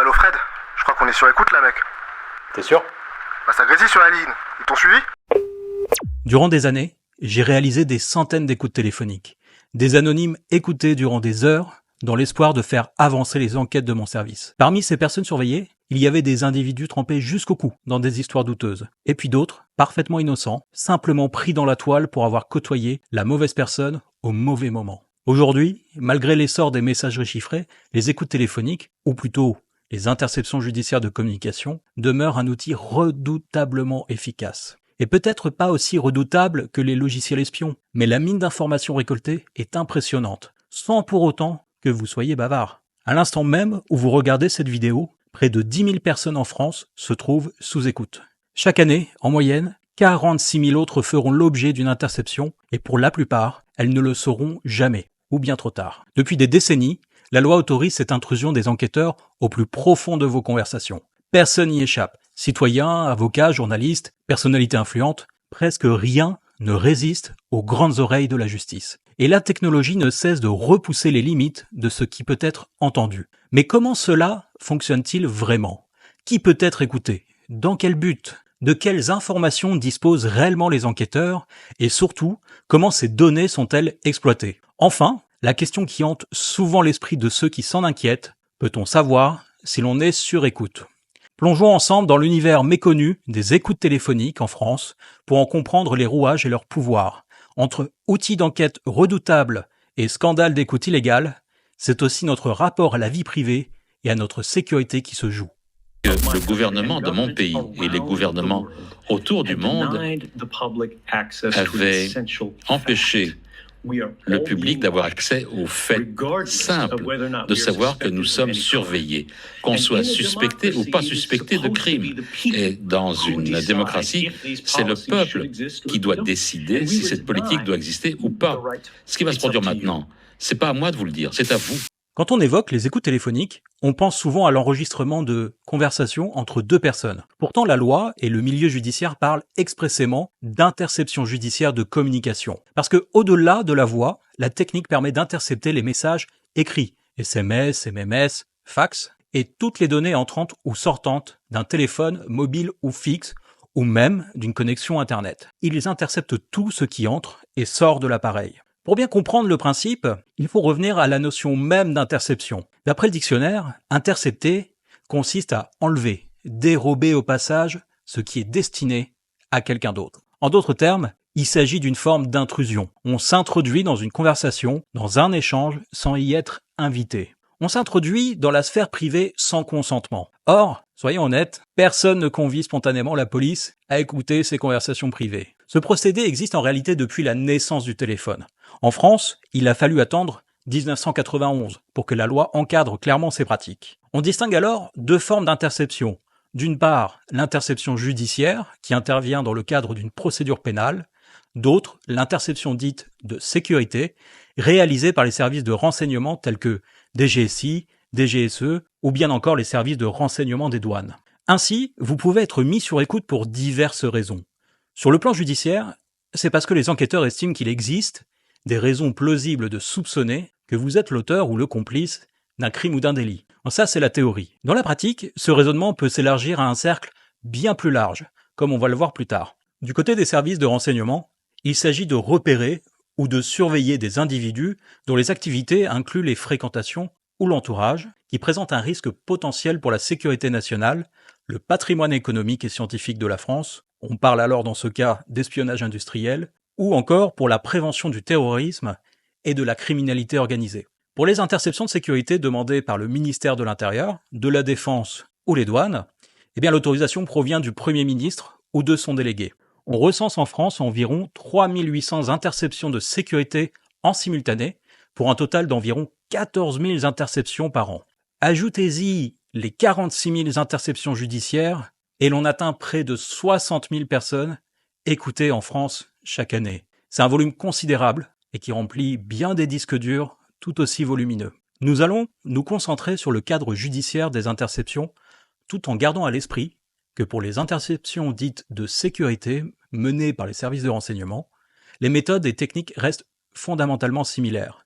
Allô Fred, je crois qu'on est sur écoute là mec. T'es sûr? Bah ça grésille sur la ligne, ils t'ont suivi? Durant des années, j'ai réalisé des centaines d'écoutes téléphoniques. Des anonymes écoutés durant des heures dans l'espoir de faire avancer les enquêtes de mon service. Parmi ces personnes surveillées, il y avait des individus trempés jusqu'au cou dans des histoires douteuses. Et puis d'autres, parfaitement innocents, simplement pris dans la toile pour avoir côtoyé la mauvaise personne au mauvais moment. Aujourd'hui, malgré l'essor des messageries chiffrées, les écoutes téléphoniques, ou plutôt les interceptions judiciaires de communication, demeurent un outil redoutablement efficace. Et peut-être pas aussi redoutable que les logiciels espions, mais la mine d'informations récoltées est impressionnante, sans pour autant que vous soyez bavard. À l'instant même où vous regardez cette vidéo, près de 10 000 personnes en France se trouvent sous écoute. Chaque année, en moyenne, 46 000 autres feront l'objet d'une interception, et pour la plupart, elles ne le sauront jamais, ou bien trop tard. Depuis des décennies, la loi autorise cette intrusion des enquêteurs au plus profond de vos conversations. Personne n'y échappe. Citoyens, avocats, journalistes, personnalités influentes, presque rien ne résiste aux grandes oreilles de la justice. Et la technologie ne cesse de repousser les limites de ce qui peut être entendu. Mais comment cela fonctionne-t-il vraiment? Qui peut être écouté? Dans quel but? De quelles informations disposent réellement les enquêteurs? Et surtout, comment ces données sont-elles exploitées? Enfin, la question qui hante souvent l'esprit de ceux qui s'en inquiètent, peut-on savoir si l'on est sur écoute? Plongeons ensemble dans l'univers méconnu des écoutes téléphoniques en France pour en comprendre les rouages et leurs pouvoirs. Entre outils d'enquête redoutables et scandales d'écoute illégale, c'est aussi notre rapport à la vie privée et à notre sécurité qui se joue. Le gouvernement de mon pays et les gouvernements autour du monde avaient empêché le public d'avoir accès au fait simple de savoir que nous sommes surveillés, qu'on soit suspecté ou pas suspecté de crime. Et dans une démocratie, c'est le peuple qui doit décider si cette politique doit exister ou pas. Ce qui va se produire maintenant, c'est pas à moi de vous le dire, c'est à vous. Quand on évoque les écoutes téléphoniques, on pense souvent à l'enregistrement de conversations entre deux personnes. Pourtant, la loi et le milieu judiciaire parlent expressément d'interception judiciaire de communication. Parce que, au-delà de la voix, la technique permet d'intercepter les messages écrits, SMS, MMS, fax, et toutes les données entrantes ou sortantes d'un téléphone mobile ou fixe, ou même d'une connexion Internet. Ils interceptent tout ce qui entre et sort de l'appareil. Pour bien comprendre le principe, il faut revenir à la notion même d'interception. D'après le dictionnaire, intercepter consiste à enlever, dérober au passage ce qui est destiné à quelqu'un d'autre. En d'autres termes, il s'agit d'une forme d'intrusion. On s'introduit dans une conversation, dans un échange, sans y être invité. On s'introduit dans la sphère privée sans consentement. Or, soyons honnêtes, personne ne convie spontanément la police à écouter ces conversations privées. Ce procédé existe en réalité depuis la naissance du téléphone. En France, il a fallu attendre 1991 pour que la loi encadre clairement ces pratiques. On distingue alors deux formes d'interception. D'une part, l'interception judiciaire, qui intervient dans le cadre d'une procédure pénale. D'autre, l'interception dite de sécurité, réalisée par les services de renseignement tels que DGSI, DGSE ou bien encore les services de renseignement des douanes. Ainsi, vous pouvez être mis sur écoute pour diverses raisons. Sur le plan judiciaire, c'est parce que les enquêteurs estiment qu'il existe des raisons plausibles de soupçonner que vous êtes l'auteur ou le complice d'un crime ou d'un délit. Ça, c'est la théorie. Dans la pratique, ce raisonnement peut s'élargir à un cercle bien plus large, comme on va le voir plus tard. Du côté des services de renseignement, il s'agit de repérer ou de surveiller des individus dont les activités incluent les fréquentations ou l'entourage, qui présentent un risque potentiel pour la sécurité nationale, le patrimoine économique et scientifique de la France, on parle alors dans ce cas d'espionnage industriel, ou encore pour la prévention du terrorisme et de la criminalité organisée. Pour les interceptions de sécurité demandées par le ministère de l'Intérieur, de la Défense ou les douanes, l'autorisation provient du Premier ministre ou de son délégué. On recense en France environ 3800 interceptions de sécurité en simultané, pour un total d'environ 14 000 interceptions par an. Ajoutez-y les 46 000 interceptions judiciaires, et l'on atteint près de 60 000 personnes écoutées en France chaque année. C'est un volume considérable et qui remplit bien des disques durs tout aussi volumineux. Nous allons nous concentrer sur le cadre judiciaire des interceptions, tout en gardant à l'esprit que pour les interceptions dites de sécurité menées par les services de renseignement, les méthodes et techniques restent fondamentalement similaires.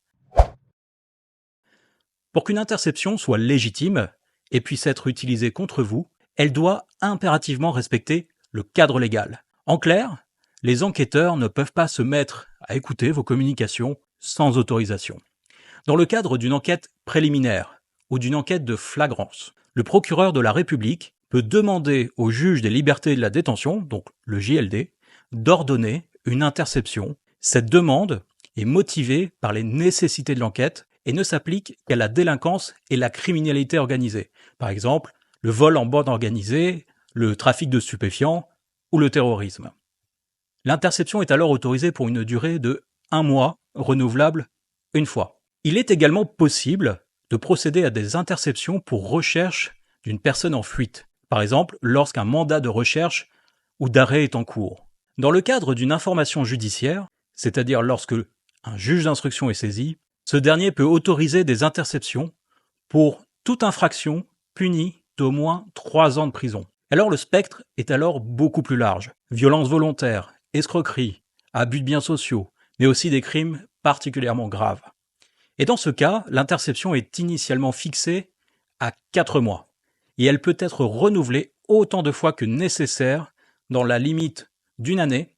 Pour qu'une interception soit légitime, et puisse être utilisée contre vous, elle doit impérativement respecter le cadre légal. En clair, les enquêteurs ne peuvent pas se mettre à écouter vos communications sans autorisation. Dans le cadre d'une enquête préliminaire ou d'une enquête de flagrance, le procureur de la République peut demander au juge des libertés de la détention, donc le JLD, d'ordonner une interception. Cette demande est motivée par les nécessités de l'enquête et ne s'applique qu'à la délinquance et la criminalité organisée. Par exemple, le vol en bande organisée, le trafic de stupéfiants ou le terrorisme. L'interception est alors autorisée pour une durée de 1 mois, renouvelable une fois. Il est également possible de procéder à des interceptions pour recherche d'une personne en fuite, par exemple lorsqu'un mandat de recherche ou d'arrêt est en cours. Dans le cadre d'une information judiciaire, c'est-à-dire lorsque un juge d'instruction est saisi, ce dernier peut autoriser des interceptions pour toute infraction punie d'au moins 3 ans de prison. Alors le spectre est alors beaucoup plus large. Violence volontaire, escroquerie, abus de biens sociaux, mais aussi des crimes particulièrement graves. Et dans ce cas, l'interception est initialement fixée à 4 mois. Et elle peut être renouvelée autant de fois que nécessaire dans la limite d'1 année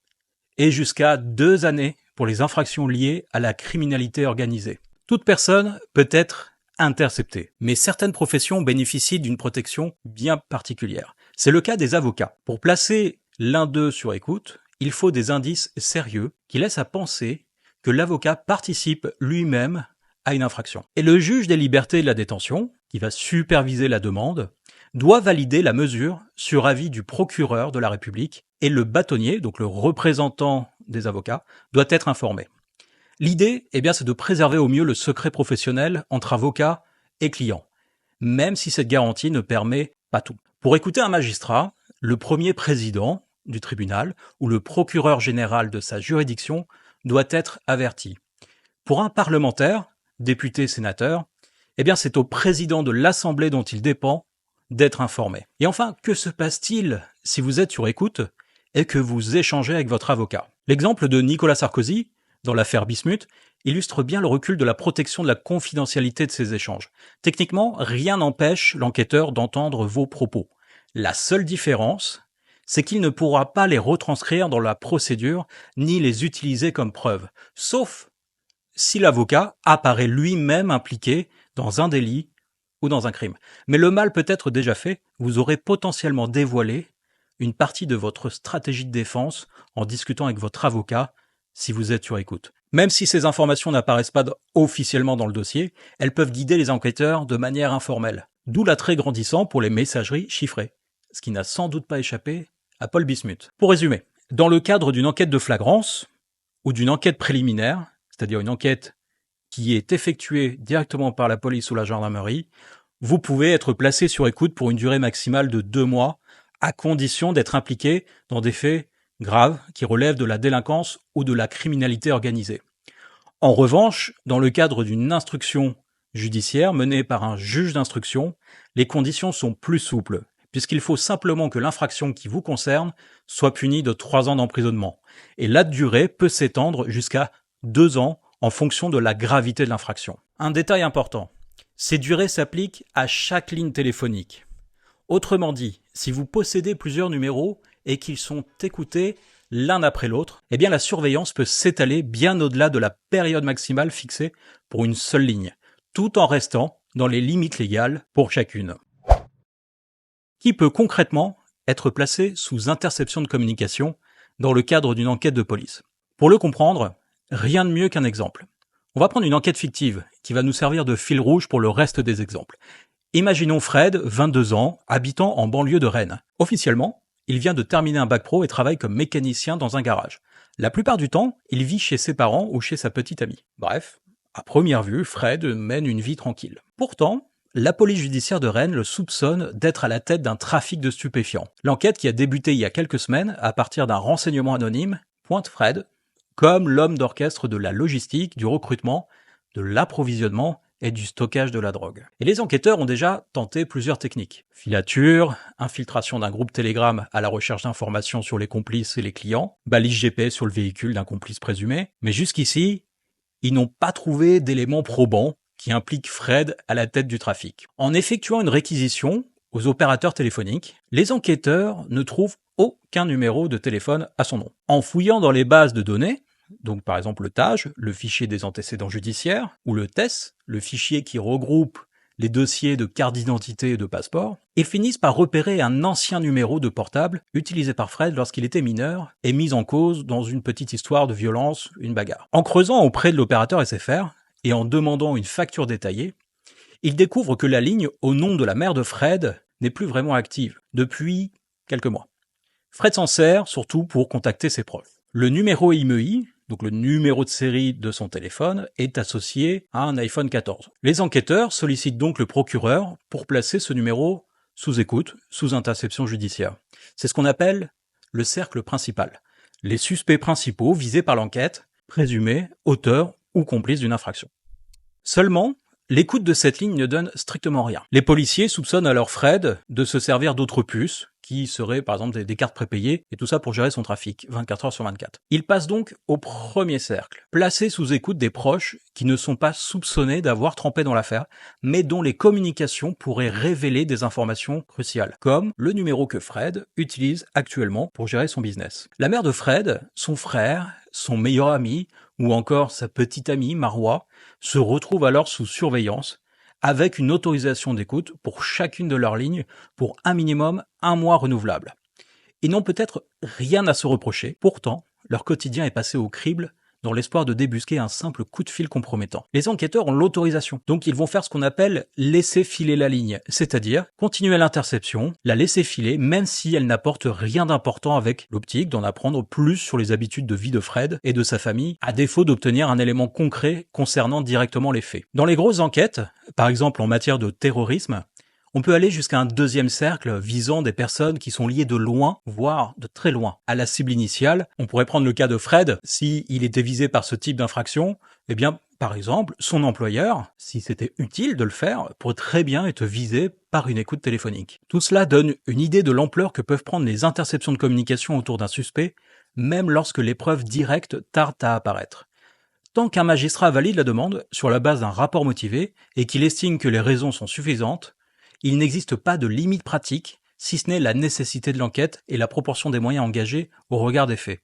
et jusqu'à 2 années pour les infractions liées à la criminalité organisée. Toute personne peut être interceptée, mais certaines professions bénéficient d'une protection bien particulière. C'est le cas des avocats. Pour placer l'un d'eux sur écoute, il faut des indices sérieux qui laissent à penser que l'avocat participe lui-même à une infraction. Et le juge des libertés de la détention, qui va superviser la demande, doit valider la mesure sur avis du procureur de la République et le bâtonnier, donc le représentant des avocats, doit être informé. L'idée, c'est de préserver au mieux le secret professionnel entre avocat et client, même si cette garantie ne permet pas tout. Pour écouter un magistrat, le premier président du tribunal ou le procureur général de sa juridiction doit être averti. Pour un parlementaire, député, sénateur, c'est au président de l'Assemblée dont il dépend d'être informé. Et enfin, que se passe-t-il si vous êtes sur écoute et que vous échangez avec votre avocat? L'exemple de Nicolas Sarkozy, dans l'affaire Bismuth, illustre bien le recul de la protection de la confidentialité de ces échanges. Techniquement, rien n'empêche l'enquêteur d'entendre vos propos. La seule différence, c'est qu'il ne pourra pas les retranscrire dans la procédure ni les utiliser comme preuve, sauf si l'avocat apparaît lui-même impliqué dans un délit ou dans un crime. Mais le mal peut être déjà fait, vous aurez potentiellement dévoilé une partie de votre stratégie de défense en discutant avec votre avocat si vous êtes sur écoute. Même si ces informations n'apparaissent pas officiellement dans le dossier, elles peuvent guider les enquêteurs de manière informelle. D'où l'attrait grandissant pour les messageries chiffrées, ce qui n'a sans doute pas échappé à Paul Bismuth. Pour résumer, dans le cadre d'une enquête de flagrance ou d'une enquête préliminaire, c'est-à-dire une enquête qui est effectuée directement par la police ou la gendarmerie, vous pouvez être placé sur écoute pour une durée maximale de 2 mois, à condition d'être impliqué dans des faits graves qui relèvent de la délinquance ou de la criminalité organisée. En revanche, dans le cadre d'une instruction judiciaire menée par un juge d'instruction, les conditions sont plus souples, puisqu'il faut simplement que l'infraction qui vous concerne soit punie de 3 ans d'emprisonnement. Et la durée peut s'étendre jusqu'à 2 ans en fonction de la gravité de l'infraction. Un détail important, ces durées s'appliquent à chaque ligne téléphonique. Autrement dit, si vous possédez plusieurs numéros et qu'ils sont écoutés l'un après l'autre, la surveillance peut s'étaler bien au-delà de la période maximale fixée pour une seule ligne, tout en restant dans les limites légales pour chacune. Qui peut concrètement être placé sous interception de communication dans le cadre d'une enquête de police? Pour le comprendre, rien de mieux qu'un exemple. On va prendre une enquête fictive qui va nous servir de fil rouge pour le reste des exemples. Imaginons Fred, 22 ans, habitant en banlieue de Rennes. Officiellement, il vient de terminer un bac pro et travaille comme mécanicien dans un garage. La plupart du temps, il vit chez ses parents ou chez sa petite amie. Bref, à première vue, Fred mène une vie tranquille. Pourtant, la police judiciaire de Rennes le soupçonne d'être à la tête d'un trafic de stupéfiants. L'enquête, qui a débuté il y a quelques semaines à partir d'un renseignement anonyme, pointe Fred comme l'homme d'orchestre de la logistique, du recrutement, de l'approvisionnement et du stockage de la drogue. Et les enquêteurs ont déjà tenté plusieurs techniques. Filature, infiltration d'un groupe Telegram à la recherche d'informations sur les complices et les clients, balise GPS sur le véhicule d'un complice présumé. Mais jusqu'ici, ils n'ont pas trouvé d'éléments probants qui implique Fred à la tête du trafic. En effectuant une réquisition aux opérateurs téléphoniques, les enquêteurs ne trouvent aucun numéro de téléphone à son nom. En fouillant dans les bases de données, donc par exemple le TAJ, le fichier des antécédents judiciaires, ou le TES, le fichier qui regroupe les dossiers de carte d'identité et de passeport, ils finissent par repérer un ancien numéro de portable utilisé par Fred lorsqu'il était mineur et mis en cause dans une petite histoire de violence, une bagarre. En creusant auprès de l'opérateur SFR et en demandant une facture détaillée, ils découvrent que la ligne au nom de la mère de Fred n'est plus vraiment active depuis quelques mois. Fred s'en sert surtout pour contacter ses proches. Le numéro IMEI, donc le numéro de série de son téléphone, est associé à un iPhone 14. Les enquêteurs sollicitent donc le procureur pour placer ce numéro sous écoute, sous interception judiciaire. C'est ce qu'on appelle le cercle principal. Les suspects principaux visés par l'enquête, présumés auteurs ou complices d'une infraction. Seulement, l'écoute de cette ligne ne donne strictement rien. Les policiers soupçonnent alors Fred de se servir d'autres puces, qui seraient par exemple des cartes prépayées, et tout ça pour gérer son trafic, 24 heures sur 24. Il passe donc au premier cercle, placé sous écoute des proches qui ne sont pas soupçonnés d'avoir trempé dans l'affaire, mais dont les communications pourraient révéler des informations cruciales, comme le numéro que Fred utilise actuellement pour gérer son business. La mère de Fred, son frère, son meilleur ami, ou encore sa petite amie Marwa, se retrouvent alors sous surveillance, avec une autorisation d'écoute pour chacune de leurs lignes pour un minimum 1 mois renouvelable. Ils n'ont peut-être rien à se reprocher, pourtant leur quotidien est passé au crible dans l'espoir de débusquer un simple coup de fil compromettant. Les enquêteurs ont l'autorisation, donc ils vont faire ce qu'on appelle laisser filer la ligne, c'est-à-dire continuer l'interception, la laisser filer même si elle n'apporte rien d'important avec l'optique d'en apprendre plus sur les habitudes de vie de Fred et de sa famille, à défaut d'obtenir un élément concret concernant directement les faits. Dans les grosses enquêtes, par exemple en matière de terrorisme, on peut aller jusqu'à un deuxième cercle visant des personnes qui sont liées de loin, voire de très loin, à la cible initiale. On pourrait prendre le cas de Fred, s'il était visé par ce type d'infraction, eh bien, par exemple, son employeur, si c'était utile de le faire, pourrait très bien être visé par une écoute téléphonique. Tout cela donne une idée de l'ampleur que peuvent prendre les interceptions de communication autour d'un suspect, même lorsque les preuves directes tardent à apparaître. Tant qu'un magistrat valide la demande sur la base d'un rapport motivé et qu'il estime que les raisons sont suffisantes, il n'existe pas de limite pratique, si ce n'est la nécessité de l'enquête et la proportion des moyens engagés au regard des faits.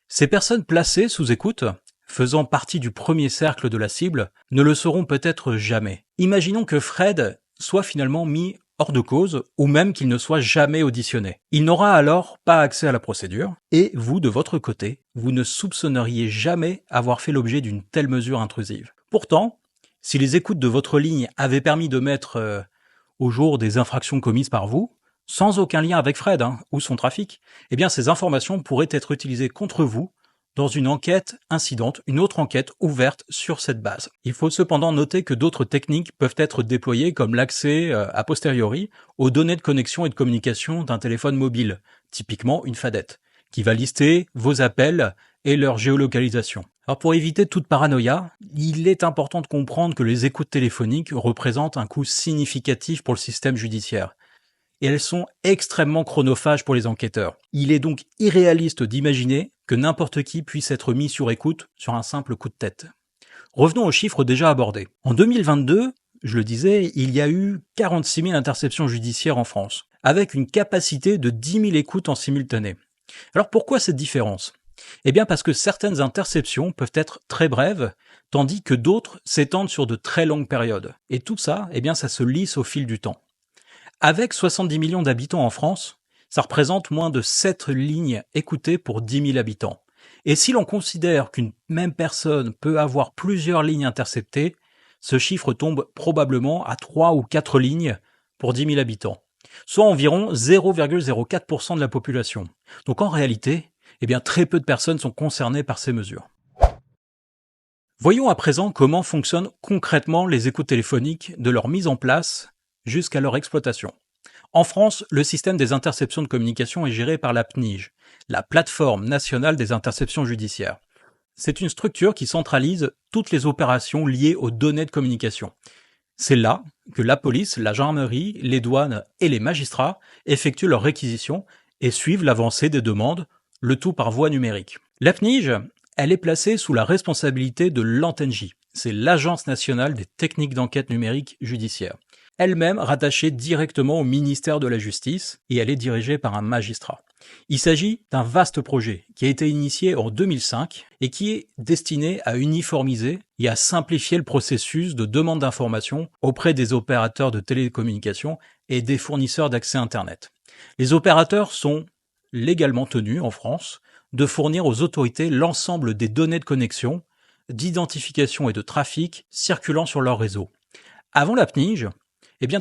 Ces personnes placées sous écoute, faisant partie du premier cercle de la cible, ne le seront peut-être jamais. Imaginons que Fred soit finalement mis hors de cause, ou même qu'il ne soit jamais auditionné. Il n'aura alors pas accès à la procédure, et vous, de votre côté, vous ne soupçonneriez jamais avoir fait l'objet d'une telle mesure intrusive. Pourtant, si les écoutes de votre ligne avaient permis de mettre au jour des infractions commises par vous, sans aucun lien avec Fred ou son trafic, eh bien ces informations pourraient être utilisées contre vous dans une enquête incidente, une autre enquête ouverte sur cette base. Il faut cependant noter que d'autres techniques peuvent être déployées comme l'accès a posteriori aux données de connexion et de communication d'un téléphone mobile, typiquement une fadette, qui va lister vos appels et leur géolocalisation. Alors pour éviter toute paranoïa, il est important de comprendre que les écoutes téléphoniques représentent un coût significatif pour le système judiciaire. Et elles sont extrêmement chronophages pour les enquêteurs. Il est donc irréaliste d'imaginer que n'importe qui puisse être mis sur écoute sur un simple coup de tête. Revenons aux chiffres déjà abordés. En 2022, je le disais, il y a eu 46 000 interceptions judiciaires en France, avec une capacité de 10 000 écoutes en simultané. Alors pourquoi cette différence ? Eh bien parce que certaines interceptions peuvent être très brèves, tandis que d'autres s'étendent sur de très longues périodes. Et tout ça, eh bien ça se lisse au fil du temps. Avec 70 millions d'habitants en France, ça représente moins de 7 lignes écoutées pour 10 000 habitants. Et si l'on considère qu'une même personne peut avoir plusieurs lignes interceptées, ce chiffre tombe probablement à 3 ou 4 lignes pour 10 000 habitants, soit environ 0,04% de la population. Donc en réalité, eh bien, très peu de personnes sont concernées par ces mesures. Voyons à présent comment fonctionnent concrètement les écoutes téléphoniques de leur mise en place jusqu'à leur exploitation. En France, le système des interceptions de communication est géré par la PNIJ, la Plateforme nationale des interceptions judiciaires. C'est une structure qui centralise toutes les opérations liées aux données de communication. C'est là que la police, la gendarmerie, les douanes et les magistrats effectuent leurs réquisitions et suivent l'avancée des demandes, le tout par voie numérique. La PNIJ, elle est placée sous la responsabilité de l'ANTENJ, c'est l'Agence nationale des techniques d'enquête numérique judiciaire, elle-même rattachée directement au ministère de la Justice et elle est dirigée par un magistrat. Il s'agit d'un vaste projet qui a été initié en 2005 et qui est destiné à uniformiser et à simplifier le processus de demande d'information auprès des opérateurs de télécommunications et des fournisseurs d'accès Internet. Les opérateurs sont légalement tenus en France de fournir aux autorités l'ensemble des données de connexion, d'identification et de trafic circulant sur leur réseau. Avant la PNIJ,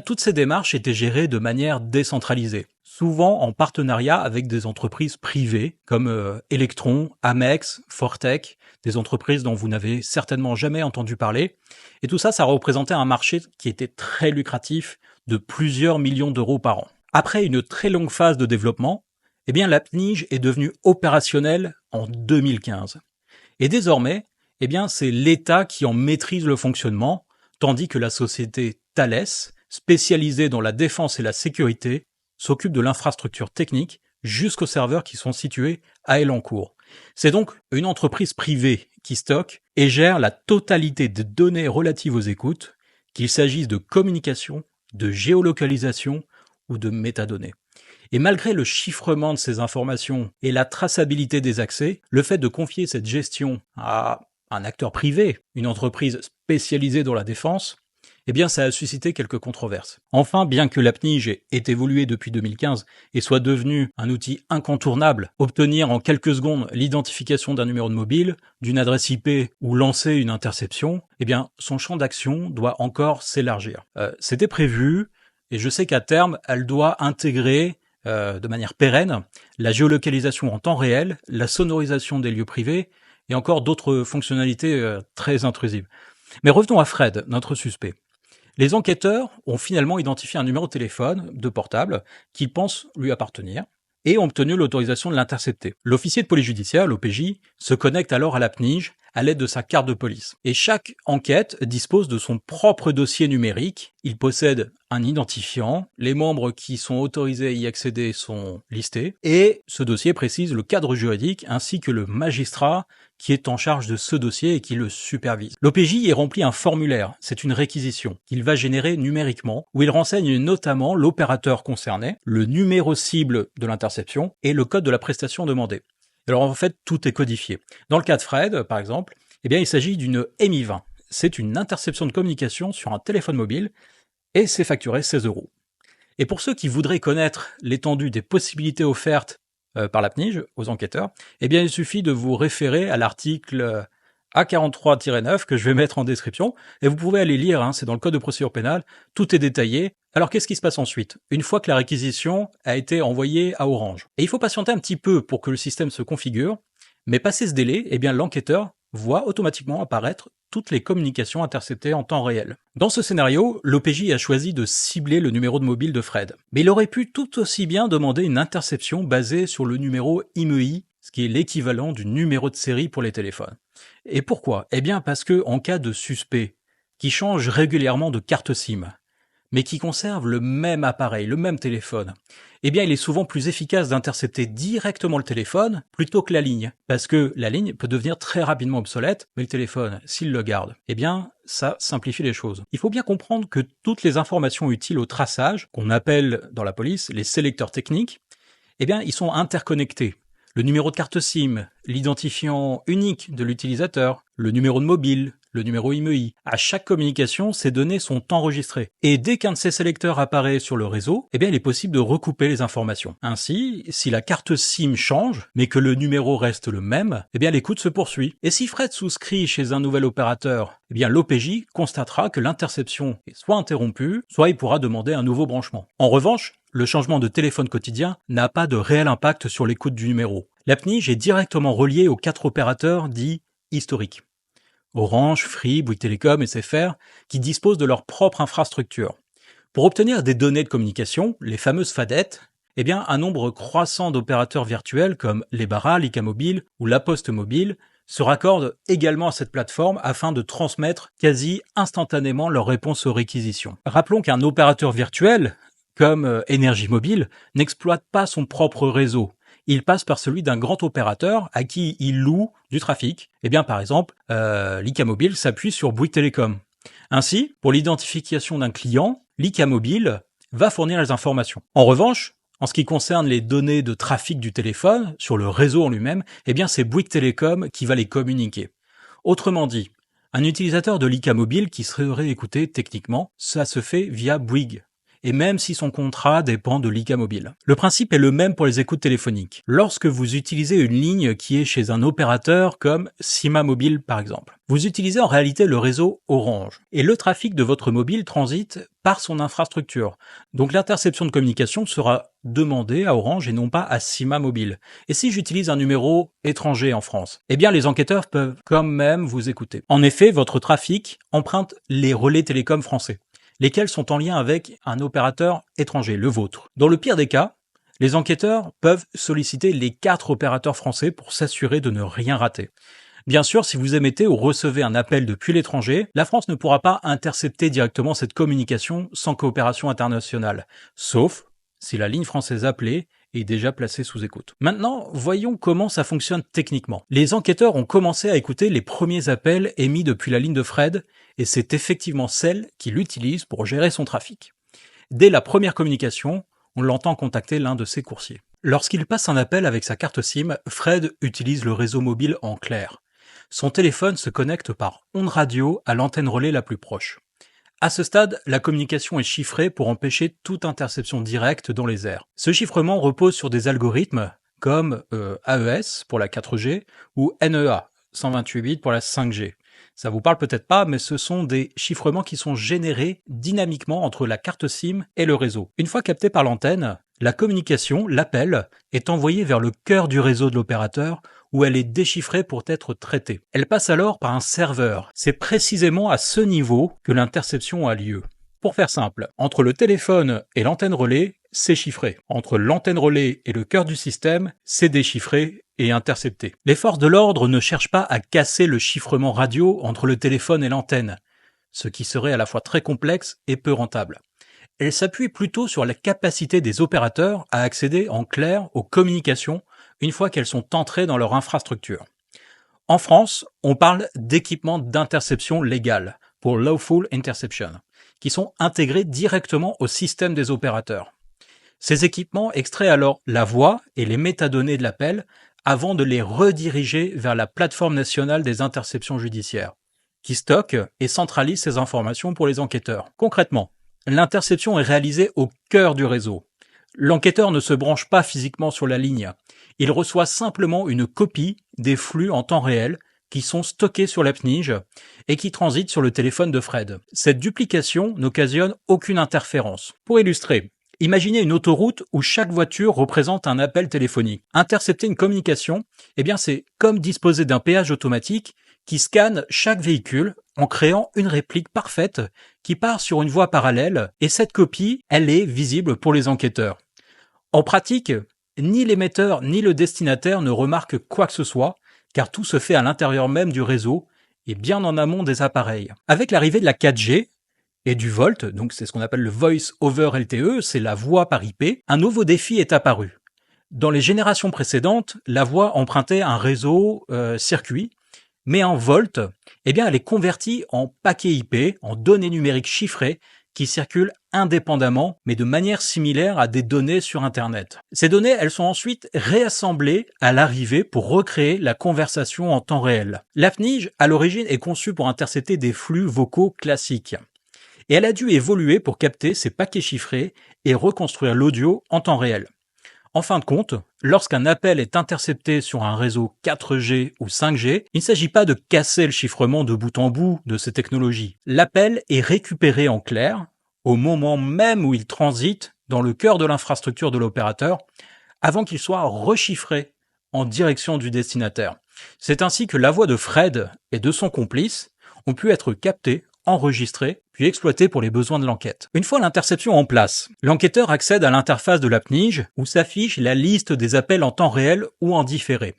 toutes ces démarches étaient gérées de manière décentralisée, souvent en partenariat avec des entreprises privées comme Electron, Amex, Fortech, des entreprises dont vous n'avez certainement jamais entendu parler. Et tout ça, ça représentait un marché qui était très lucratif, de plusieurs millions d'euros par an. Après une très longue phase de développement, la PNIJ est devenue opérationnelle en 2015. Et désormais, c'est l'État qui en maîtrise le fonctionnement, tandis que la société Thales, spécialisée dans la défense et la sécurité, s'occupe de l'infrastructure technique jusqu'aux serveurs qui sont situés à Elancourt. C'est donc une entreprise privée qui stocke et gère la totalité des données relatives aux écoutes, qu'il s'agisse de communication, de géolocalisation ou de métadonnées. Et malgré le chiffrement de ces informations et la traçabilité des accès, le fait de confier cette gestion à un acteur privé, une entreprise spécialisée dans la défense, ça a suscité quelques controverses. Enfin, bien que la PNIJ ait évolué depuis 2015 et soit devenue un outil incontournable, obtenir en quelques secondes l'identification d'un numéro de mobile, d'une adresse IP ou lancer une interception, son champ d'action doit encore s'élargir. C'était prévu, et je sais qu'à terme, elle doit intégrer de manière pérenne la géolocalisation en temps réel, la sonorisation des lieux privés et encore d'autres fonctionnalités très intrusives. Mais revenons à Fred, notre suspect. Les enquêteurs ont finalement identifié un numéro de téléphone de portable qu'ils pensent lui appartenir et ont obtenu l'autorisation de l'intercepter. L'officier de police judiciaire, l'OPJ, se connecte alors à la PNIJ à l'aide de sa carte de police. Et chaque enquête dispose de son propre dossier numérique. Il possède un identifiant, les membres qui sont autorisés à y accéder sont listés, et ce dossier précise le cadre juridique ainsi que le magistrat qui est en charge de ce dossier et qui le supervise. L'OPJ y remplit un formulaire, c'est une réquisition, qu'il va générer numériquement, où il renseigne notamment l'opérateur concerné, le numéro cible de l'interception et le code de la prestation demandée. Alors en fait, tout est codifié. Dans le cas de Fred, par exemple, il s'agit d'une MI20. C'est une interception de communication sur un téléphone mobile et c'est facturé 16 €. Et pour ceux qui voudraient connaître l'étendue des possibilités offertes par la PNIJ aux enquêteurs, il suffit de vous référer à l'article A43-9 que je vais mettre en description et vous pouvez aller lire, c'est dans le code de procédure pénale, tout est détaillé. Alors qu'est-ce qui se passe ensuite? Une fois que la réquisition a été envoyée à Orange. Et il faut patienter un petit peu pour que le système se configure, mais passé ce délai, l'enquêteur voit automatiquement apparaître toutes les communications interceptées en temps réel. Dans ce scénario, l'OPJ a choisi de cibler le numéro de mobile de Fred. Mais il aurait pu tout aussi bien demander une interception basée sur le numéro IMEI, ce qui est l'équivalent du numéro de série pour les téléphones. Et pourquoi? Parce que en cas de suspect qui change régulièrement de carte SIM, mais qui conserve le même appareil, le même téléphone, il est souvent plus efficace d'intercepter directement le téléphone plutôt que la ligne, parce que la ligne peut devenir très rapidement obsolète, mais le téléphone, s'il le garde, ça simplifie les choses. Il faut bien comprendre que toutes les informations utiles au traçage, qu'on appelle dans la police les sélecteurs techniques, ils sont interconnectés. Le numéro de carte SIM, l'identifiant unique de l'utilisateur, le numéro de mobile, le numéro IMEI. À chaque communication, ces données sont enregistrées. Et dès qu'un de ces sélecteurs apparaît sur le réseau, il est possible de recouper les informations. Ainsi, si la carte SIM change, mais que le numéro reste le même, l'écoute se poursuit. Et si Fred souscrit chez un nouvel opérateur, l'OPJ constatera que l'interception est soit interrompue, soit il pourra demander un nouveau branchement. En revanche, le changement de téléphone quotidien n'a pas de réel impact sur l'écoute du numéro. La PNIJ est directement reliée aux 4 opérateurs dits historiques. Orange, Free, Bouygues Télécom et SFR, qui disposent de leur propre infrastructure. Pour obtenir des données de communication, les fameuses fadettes, un nombre croissant d'opérateurs virtuels comme les Bara, l'ICA Mobile ou La Poste Mobile se raccordent également à cette plateforme afin de transmettre quasi instantanément leurs réponses aux réquisitions. Rappelons qu'un opérateur virtuel, comme Énergie Mobile, n'exploite pas son propre réseau. il passe par celui d'un grand opérateur à qui il loue du trafic. Eh bien, par exemple, l'ICA Mobile s'appuie sur Bouygues Telecom. Ainsi, pour l'identification d'un client, l'ICA Mobile va fournir les informations. En revanche, en ce qui concerne les données de trafic du téléphone, sur le réseau en lui-même, eh bien, c'est Bouygues Telecom qui va les communiquer. Autrement dit, un utilisateur de l'ICA Mobile qui serait écouté techniquement, ça se fait via Bouygues. Et même si son contrat dépend de l'ICA Mobile. Le principe est le même pour les écoutes téléphoniques. Lorsque vous utilisez une ligne qui est chez un opérateur comme Cima Mobile par exemple, vous utilisez en réalité le réseau Orange. Et le trafic de votre mobile transite par son infrastructure. Donc l'interception de communication sera demandée à Orange et non pas à Cima Mobile. Et si j'utilise un numéro étranger en France, eh bien les enquêteurs peuvent quand même vous écouter. En effet, votre trafic emprunte les relais télécoms français, lesquels sont en lien avec un opérateur étranger, le vôtre. Dans le pire des cas, les enquêteurs peuvent solliciter les 4 opérateurs français pour s'assurer de ne rien rater. Bien sûr, si vous émettez ou recevez un appel depuis l'étranger, la France ne pourra pas intercepter directement cette communication sans coopération internationale, sauf si la ligne française appelée est déjà placée sous écoute. Maintenant, voyons comment ça fonctionne techniquement. Les enquêteurs ont commencé à écouter les premiers appels émis depuis la ligne de Fred, et c'est effectivement celle qu'il utilise pour gérer son trafic. Dès la première communication, on l'entend contacter l'un de ses coursiers. Lorsqu'il passe un appel avec sa carte SIM, Fred utilise le réseau mobile en clair. Son téléphone se connecte par onde radio à l'antenne relais la plus proche. À ce stade, la communication est chiffrée pour empêcher toute interception directe dans les airs. Ce chiffrement repose sur des algorithmes comme AES pour la 4G ou NEA, 128 bits pour la 5G. Ça vous parle peut-être pas, mais ce sont des chiffrements qui sont générés dynamiquement entre la carte SIM et le réseau. Une fois captée par l'antenne, la communication, l'appel, est envoyée vers le cœur du réseau de l'opérateur où elle est déchiffrée pour être traitée. Elle passe alors par un serveur. C'est précisément à ce niveau que l'interception a lieu. Pour faire simple, entre le téléphone et l'antenne relais, c'est chiffré. Entre l'antenne relais et le cœur du système, c'est déchiffré et intercepté. Les forces de l'ordre ne cherchent pas à casser le chiffrement radio entre le téléphone et l'antenne, ce qui serait à la fois très complexe et peu rentable. Elles s'appuient plutôt sur la capacité des opérateurs à accéder en clair aux communications une fois qu'elles sont entrées dans leur infrastructure. En France, on parle d'équipements d'interception légale, pour Lawful Interception, qui sont intégrés directement au système des opérateurs. Ces équipements extraient alors la voix et les métadonnées de l'appel avant de les rediriger vers la plateforme nationale des interceptions judiciaires, qui stocke et centralise ces informations pour les enquêteurs. Concrètement, l'interception est réalisée au cœur du réseau. L'enquêteur ne se branche pas physiquement sur la ligne. Il reçoit simplement une copie des flux en temps réel qui sont stockés sur la PNIJ et qui transitent sur le téléphone de Fred. Cette duplication n'occasionne aucune interférence. Pour illustrer, imaginez une autoroute où chaque voiture représente un appel téléphonique. Intercepter une communication, eh bien c'est comme disposer d'un péage automatique qui scanne chaque véhicule en créant une réplique parfaite qui part sur une voie parallèle, et cette copie, elle est visible pour les enquêteurs. En pratique, ni l'émetteur ni le destinataire ne remarquent quoi que ce soit, car tout se fait à l'intérieur même du réseau et bien en amont des appareils. Avec l'arrivée de la 4G et du VoLTE, donc c'est ce qu'on appelle le Voice over LTE, c'est la voix par IP, un nouveau défi est apparu. Dans les générations précédentes, la voix empruntait un réseau circuit, mais en VoLTE, eh bien, elle est convertie en paquets IP, en données numériques chiffrées, qui circulent indépendamment, mais de manière similaire à des données sur Internet. Ces données, elles sont ensuite réassemblées à l'arrivée pour recréer la conversation en temps réel. La PNIJ, à l'origine, est conçue pour intercepter des flux vocaux classiques. Et elle a dû évoluer pour capter ces paquets chiffrés et reconstruire l'audio en temps réel. En fin de compte, lorsqu'un appel est intercepté sur un réseau 4G ou 5G, il ne s'agit pas de casser le chiffrement de bout en bout de ces technologies. L'appel est récupéré en clair au moment même où il transite dans le cœur de l'infrastructure de l'opérateur, avant qu'il soit rechiffré en direction du destinataire. C'est ainsi que la voix de Fred et de son complice ont pu être captées, enregistrées, puis exploitées pour les besoins de l'enquête. Une fois l'interception en place, l'enquêteur accède à l'interface de la PNIJ où s'affiche la liste des appels en temps réel ou en différé.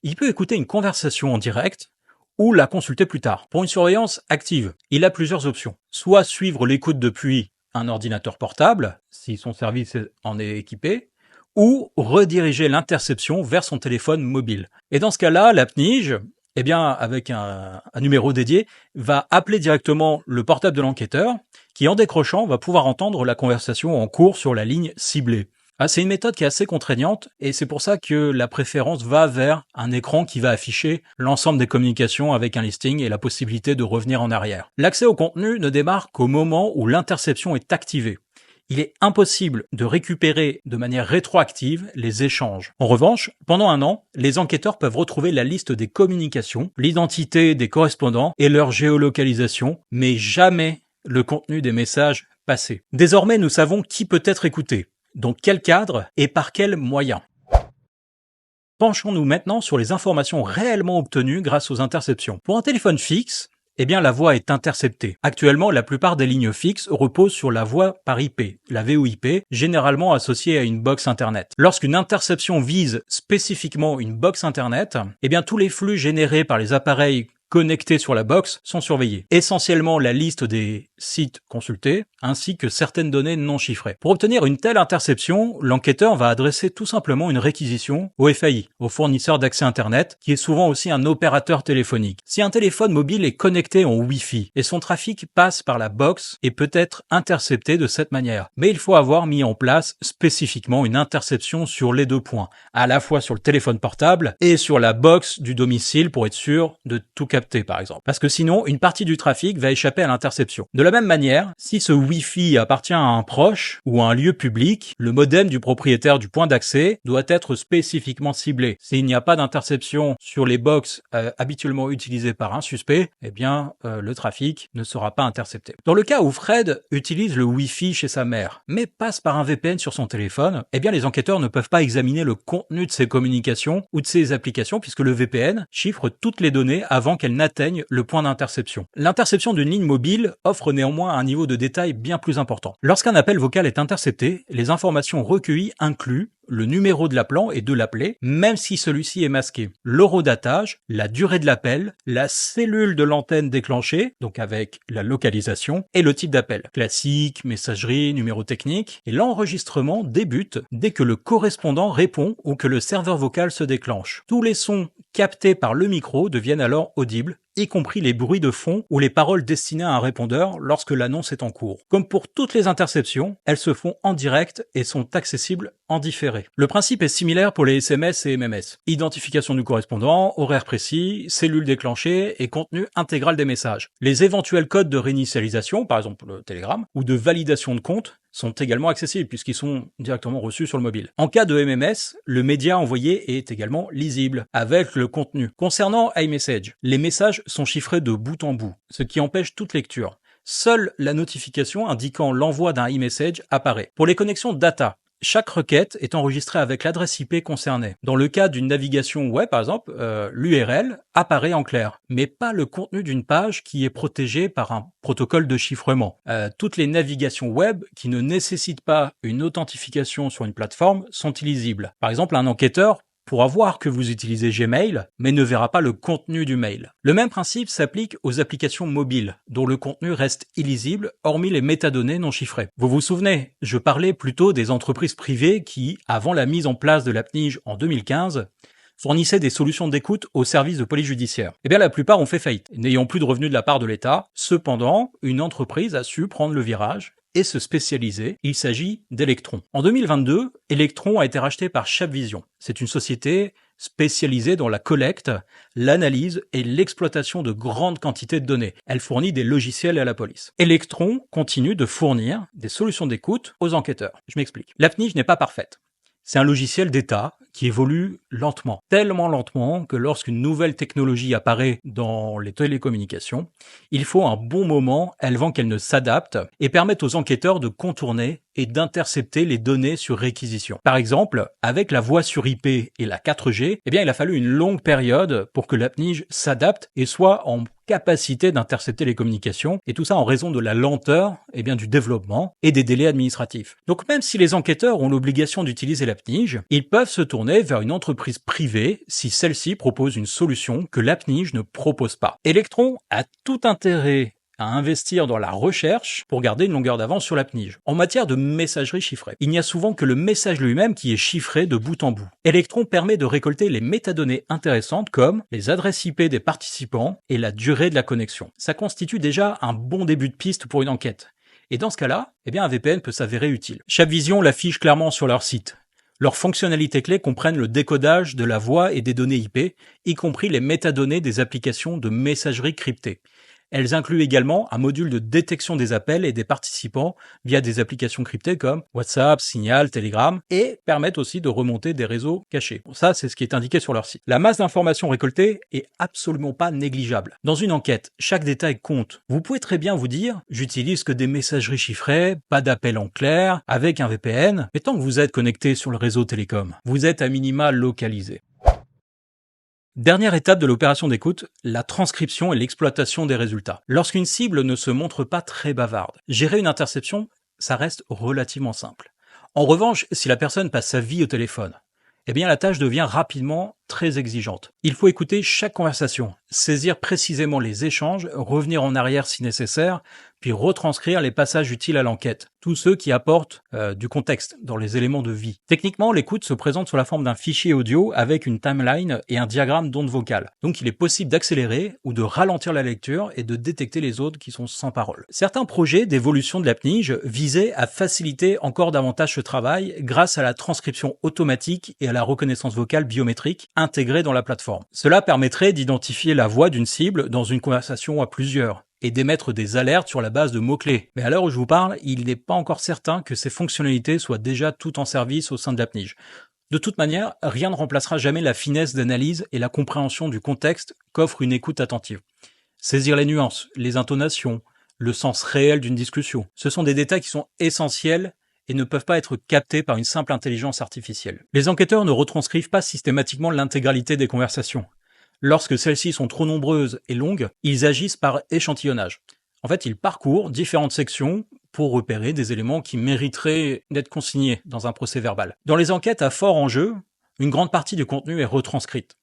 Il peut écouter une conversation en direct ou la consulter plus tard. Pour une surveillance active, il a plusieurs options. Soit suivre l'écoute depuis un ordinateur portable, si son service en est équipé, ou rediriger l'interception vers son téléphone mobile. Et dans ce cas-là, la PNIJ, eh bien, avec un numéro dédié, va appeler directement le portable de l'enquêteur, qui en décrochant va pouvoir entendre la conversation en cours sur la ligne ciblée. C'est une méthode qui est assez contraignante et c'est pour ça que la préférence va vers un écran qui va afficher l'ensemble des communications avec un listing et la possibilité de revenir en arrière. L'accès au contenu ne démarre qu'au moment où l'interception est activée. Il est impossible de récupérer de manière rétroactive les échanges. En revanche, pendant un an, les enquêteurs peuvent retrouver la liste des communications, l'identité des correspondants et leur géolocalisation, mais jamais le contenu des messages passés. Désormais, nous savons qui peut être écouté, dans quel cadre et par quels moyens. Penchons-nous maintenant sur les informations réellement obtenues grâce aux interceptions. Pour un téléphone fixe, eh bien, la voix est interceptée. Actuellement, la plupart des lignes fixes reposent sur la voix par IP, la VoIP, généralement associée à une box Internet. Lorsqu'une interception vise spécifiquement une box Internet, eh bien, tous les flux générés par les appareils connectés sur la box sont surveillés. Essentiellement la liste des sites consultés, ainsi que certaines données non chiffrées. Pour obtenir une telle interception, l'enquêteur va adresser tout simplement une réquisition au FAI, au fournisseur d'accès Internet, qui est souvent aussi un opérateur téléphonique. Si un téléphone mobile est connecté en Wi-Fi et son trafic passe par la box et peut être intercepté de cette manière. Mais il faut avoir mis en place spécifiquement une interception sur les deux points, à la fois sur le téléphone portable et sur la box du domicile pour être sûr de tout capter par exemple. Parce que sinon, une partie du trafic va échapper à l'interception. De la même manière, si ce Wi-Fi appartient à un proche ou à un lieu public, le modem du propriétaire du point d'accès doit être spécifiquement ciblé. S'il n'y a pas d'interception sur les box habituellement utilisées par un suspect, eh bien, le trafic ne sera pas intercepté. Dans le cas où Fred utilise le Wi-Fi chez sa mère, mais passe par un VPN sur son téléphone, eh bien, les enquêteurs ne peuvent pas examiner le contenu de ses communications ou de ses applications puisque le VPN chiffre toutes les données avant qu'elles n'atteignent le point d'interception. L'interception d'une ligne mobile offre néanmoins un niveau de détail bien plus important. Lorsqu'un appel vocal est intercepté, les informations recueillies incluent le numéro de l'appelant et de l'appelé, même si celui-ci est masqué, l'horodatage, la durée de l'appel, la cellule de l'antenne déclenchée, donc avec la localisation, et le type d'appel. Classique, messagerie, numéro technique, et l'enregistrement débute dès que le correspondant répond ou que le serveur vocal se déclenche. Tous les sons captés par le micro deviennent alors audibles, y compris les bruits de fond ou les paroles destinées à un répondeur lorsque l'annonce est en cours. Comme pour toutes les interceptions, elles se font en direct et sont accessibles en différé. Le principe est similaire pour les SMS et MMS. Identification du correspondant, horaire précis, cellule déclenchée et contenu intégral des messages. Les éventuels codes de réinitialisation, par exemple le Telegram, ou de validation de compte, sont également accessibles puisqu'ils sont directement reçus sur le mobile. En cas de MMS, le média envoyé est également lisible avec le contenu. Concernant iMessage, les messages sont chiffrés de bout en bout, ce qui empêche toute lecture. Seule la notification indiquant l'envoi d'un iMessage apparaît. Pour les connexions data, chaque requête est enregistrée avec l'adresse IP concernée. Dans le cas d'une navigation web, par exemple, l'URL apparaît en clair, mais pas le contenu d'une page qui est protégée par un protocole de chiffrement. Toutes les navigations web qui ne nécessitent pas une authentification sur une plateforme sont illisibles. Par exemple, un enquêteur pourra voir que vous utilisez Gmail, mais ne verra pas le contenu du mail. Le même principe s'applique aux applications mobiles, dont le contenu reste illisible, hormis les métadonnées non chiffrées. Vous vous souvenez, je parlais plutôt des entreprises privées qui, avant la mise en place de la PNIJ en 2015, fournissaient des solutions d'écoute aux services de police judiciaire. Eh bien, la plupart ont fait faillite, n'ayant plus de revenus de la part de l'État. Cependant, une entreprise a su prendre le virage et se spécialiser. Il s'agit d'Electron. En 2022, Electron a été racheté par Chabvision. C'est une société spécialisée dans la collecte, l'analyse et l'exploitation de grandes quantités de données. Elle fournit des logiciels à la police. Electron continue de fournir des solutions d'écoute aux enquêteurs. Je m'explique. La PNIJ n'est pas parfaite. C'est un logiciel d'État qui évolue lentement. Tellement lentement que lorsqu'une nouvelle technologie apparaît dans les télécommunications, il faut un bon moment avant qu'elle ne s'adapte et permette aux enquêteurs de contourner et d'intercepter les données sur réquisition. Par exemple, avec la voix sur IP et la 4G, eh bien, il a fallu une longue période pour que la PNIJ s'adapte et soit en capacité d'intercepter les communications, et tout ça en raison de la lenteur du développement et des délais administratifs. Donc même si les enquêteurs ont l'obligation d'utiliser la PNIJ, ils peuvent se tourner vers une entreprise privée si celle-ci propose une solution que la PNIJ ne propose pas. Electron a tout intérêt à investir dans la recherche pour garder une longueur d'avance sur la PNIJ. En matière de messagerie chiffrée, il n'y a souvent que le message lui-même qui est chiffré de bout en bout. Electron permet de récolter les métadonnées intéressantes comme les adresses IP des participants et la durée de la connexion. Ça constitue déjà un bon début de piste pour une enquête. Et dans ce cas-là, un VPN peut s'avérer utile. Chabvision l'affiche clairement sur leur site. Leurs fonctionnalités clés comprennent le décodage de la voix et des données IP, y compris les métadonnées des applications de messagerie cryptée. Elles incluent également un module de détection des appels et des participants via des applications cryptées comme WhatsApp, Signal, Telegram et permettent aussi de remonter des réseaux cachés. Bon, ça, c'est ce qui est indiqué sur leur site. La masse d'informations récoltées est absolument pas négligeable. Dans une enquête, chaque détail compte. Vous pouvez très bien vous dire « j'utilise que des messageries chiffrées, pas d'appels en clair, avec un VPN », mais tant que vous êtes connecté sur le réseau télécom, vous êtes à minima localisé. Dernière étape de l'opération d'écoute, la transcription et l'exploitation des résultats. Lorsqu'une cible ne se montre pas très bavarde, gérer une interception, ça reste relativement simple. En revanche, si la personne passe sa vie au téléphone, la tâche devient rapidement très exigeante. Il faut écouter chaque conversation, saisir précisément les échanges, revenir en arrière si nécessaire, puis retranscrire les passages utiles à l'enquête, tous ceux qui apportent du contexte dans les éléments de vie. Techniquement, l'écoute se présente sous la forme d'un fichier audio avec une timeline et un diagramme d'ondes vocales. Donc il est possible d'accélérer ou de ralentir la lecture et de détecter les autres qui sont sans parole. Certains projets d'évolution de la PNIJ visaient à faciliter encore davantage ce travail grâce à la transcription automatique et à la reconnaissance vocale biométrique intégrée dans la plateforme. Cela permettrait d'identifier la voix d'une cible dans une conversation à plusieurs et d'émettre des alertes sur la base de mots-clés. Mais à l'heure où je vous parle, il n'est pas encore certain que ces fonctionnalités soient déjà toutes en service au sein de la PNIJ. De toute manière, rien ne remplacera jamais la finesse d'analyse et la compréhension du contexte qu'offre une écoute attentive. Saisir les nuances, les intonations, le sens réel d'une discussion, ce sont des détails qui sont essentiels et ne peuvent pas être captés par une simple intelligence artificielle. Les enquêteurs ne retranscrivent pas systématiquement l'intégralité des conversations. Lorsque celles-ci sont trop nombreuses et longues, ils agissent par échantillonnage. En fait, ils parcourent différentes sections pour repérer des éléments qui mériteraient d'être consignés dans un procès verbal. Dans les enquêtes à fort enjeu, une grande partie du contenu est retranscrite.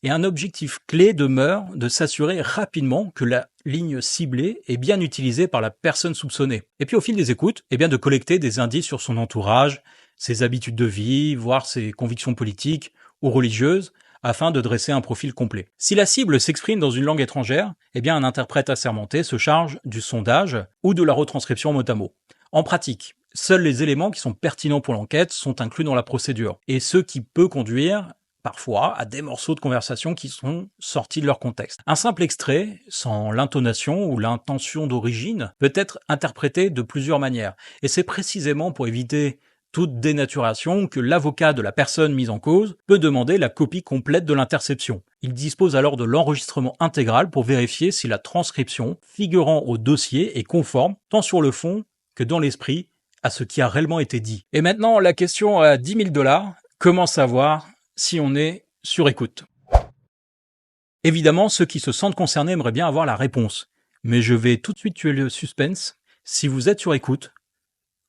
Et un objectif clé demeure de s'assurer rapidement que la ligne ciblée est bien utilisée par la personne soupçonnée. Et puis au fil des écoutes, de collecter des indices sur son entourage, ses habitudes de vie, voire ses convictions politiques ou religieuses, afin de dresser un profil complet. Si la cible s'exprime dans une langue étrangère, un interprète assermenté se charge du sondage ou de la retranscription mot à mot. En pratique, seuls les éléments qui sont pertinents pour l'enquête sont inclus dans la procédure, et ce qui peut conduire parfois à des morceaux de conversation qui sont sortis de leur contexte. Un simple extrait, sans l'intonation ou l'intention d'origine, peut être interprété de plusieurs manières, et c'est précisément pour éviter toute dénaturation que l'avocat de la personne mise en cause peut demander la copie complète de l'interception. Il dispose alors de l'enregistrement intégral pour vérifier si la transcription figurant au dossier est conforme, tant sur le fond que dans l'esprit, à ce qui a réellement été dit. Et maintenant, la question à 10 000 $, comment savoir si on est sur écoute? Évidemment, ceux qui se sentent concernés aimeraient bien avoir la réponse. Mais je vais tout de suite tuer le suspense. Si vous êtes sur écoute,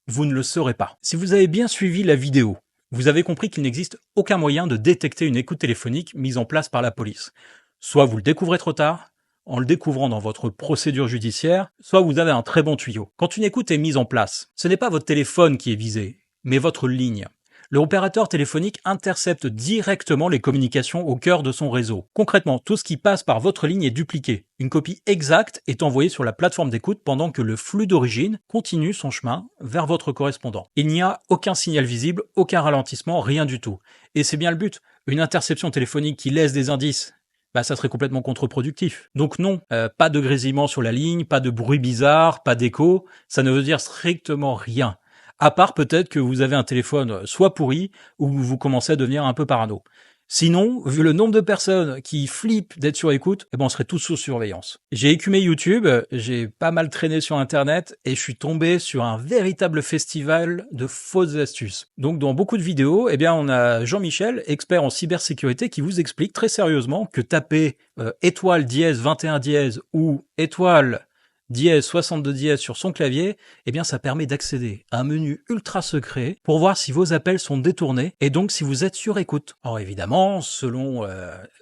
vous ne le saurez pas. Si vous avez bien suivi la vidéo, vous avez compris qu'il n'existe aucun moyen de détecter une écoute téléphonique mise en place par la police. Soit vous le découvrez trop tard, en le découvrant dans votre procédure judiciaire, soit vous avez un très bon tuyau. Quand une écoute est mise en place, ce n'est pas votre téléphone qui est visé, mais votre ligne. L'opérateur téléphonique intercepte directement les communications au cœur de son réseau. Concrètement, tout ce qui passe par votre ligne est dupliqué. Une copie exacte est envoyée sur la plateforme d'écoute pendant que le flux d'origine continue son chemin vers votre correspondant. Il n'y a aucun signal visible, aucun ralentissement, rien du tout. Et c'est bien le but. Une interception téléphonique qui laisse des indices, ça serait complètement contre-productif. Donc non, pas de grésillement sur la ligne, pas de bruit bizarre, pas d'écho, ça ne veut dire strictement rien. À part peut-être que vous avez un téléphone soit pourri ou vous commencez à devenir un peu parano. Sinon, vu le nombre de personnes qui flippent d'être sur écoute, on serait tous sous surveillance. J'ai écumé YouTube, j'ai pas mal traîné sur Internet et je suis tombé sur un véritable festival de fausses astuces. Donc dans beaucoup de vidéos, on a Jean-Michel, expert en cybersécurité, qui vous explique très sérieusement que taper étoile dièse 21 dièse ou étoile dièse 62 dièse sur son clavier, eh bien ça permet d'accéder à un menu ultra secret pour voir si vos appels sont détournés et donc si vous êtes sur écoute. Or évidemment, selon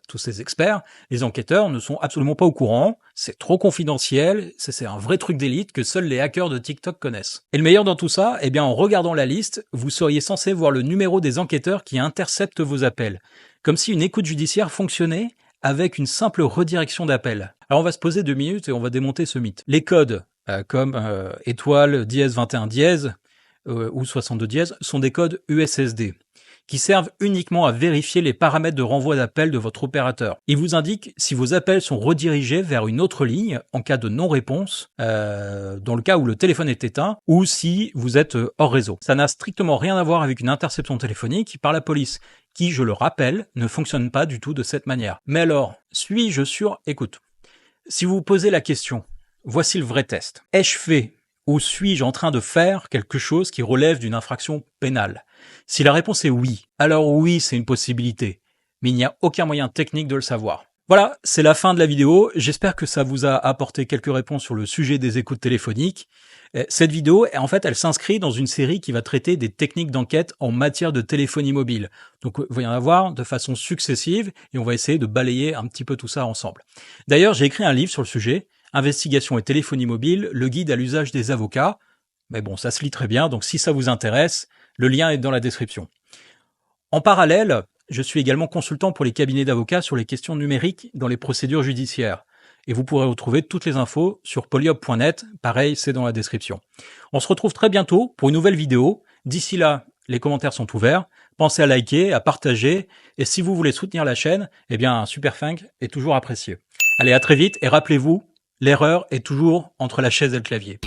tous ces experts, les enquêteurs ne sont absolument pas au courant, c'est trop confidentiel, c'est un vrai truc d'élite que seuls les hackers de TikTok connaissent. Et le meilleur dans tout ça, eh bien en regardant la liste, vous seriez censé voir le numéro des enquêteurs qui interceptent vos appels, comme si une écoute judiciaire fonctionnait avec une simple redirection d'appel. Alors on va se poser 2 minutes et on va démonter ce mythe. Les codes, comme étoile, dièse 21 dièse ou 62 dièse, sont des codes USSD qui servent uniquement à vérifier les paramètres de renvoi d'appel de votre opérateur. Ils vous indiquent si vos appels sont redirigés vers une autre ligne en cas de non-réponse, dans le cas où le téléphone est éteint, ou si vous êtes hors réseau. Ça n'a strictement rien à voir avec une interception téléphonique par la police, qui, je le rappelle, ne fonctionne pas du tout de cette manière. Mais alors, suis-je sur écoute? Si vous vous posez la question, voici le vrai test. Ai-je fait ou suis-je en train de faire quelque chose qui relève d'une infraction pénale? Si la réponse est oui, alors oui, c'est une possibilité, mais il n'y a aucun moyen technique de le savoir. Voilà, c'est la fin de la vidéo. J'espère que ça vous a apporté quelques réponses sur le sujet des écoutes téléphoniques. Cette vidéo, en fait, elle s'inscrit dans une série qui va traiter des techniques d'enquête en matière de téléphonie mobile. Donc, il va y en avoir de façon successive et on va essayer de balayer un petit peu tout ça ensemble. D'ailleurs, j'ai écrit un livre sur le sujet, Investigation et téléphonie mobile, le guide à l'usage des avocats. Mais bon, ça se lit très bien, donc si ça vous intéresse, le lien est dans la description. En parallèle, je suis également consultant pour les cabinets d'avocats sur les questions numériques dans les procédures judiciaires. Et vous pourrez retrouver toutes les infos sur polyhub.net, pareil, c'est dans la description. On se retrouve très bientôt pour une nouvelle vidéo. D'ici là, les commentaires sont ouverts. Pensez à liker, à partager. Et si vous voulez soutenir la chaîne, eh bien un super thank est toujours apprécié. Allez, à très vite et rappelez-vous, l'erreur est toujours entre la chaise et le clavier.